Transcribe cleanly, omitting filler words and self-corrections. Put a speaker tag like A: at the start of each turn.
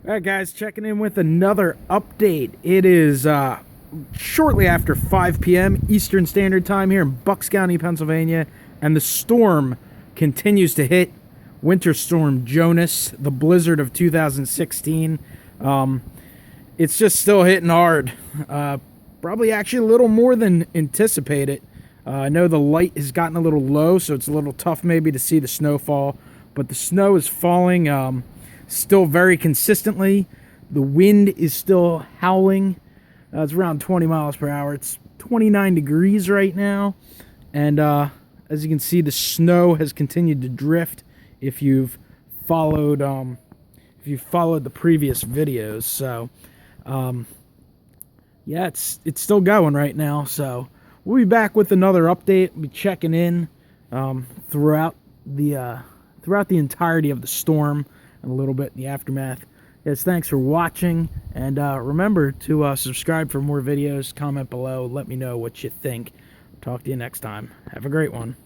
A: All right, guys, checking in with another update. It is shortly after 5 p.m. Eastern Standard Time here in Bucks County, Pennsylvania, and the storm continues to hit. Winter Storm Jonas, the blizzard of 2016. It's just still hitting hard. Probably actually a little more than anticipated. I know the light has gotten a little low, so it's a little tough maybe to see the snowfall, but the snow is falling still very consistently. The wind is still howling. It's around 20 miles per hour. It's 29 degrees right now, and as you can see, the snow has continued to drift. If you've followed the previous videos, so yeah, it's still going right now. So we'll be back with another update. We'll be checking in throughout the entirety of the storm and a little bit in the aftermath. Yes, thanks for watching, and remember to subscribe for more videos. Comment below. Let me know what you think. Talk to you next time. Have a great one.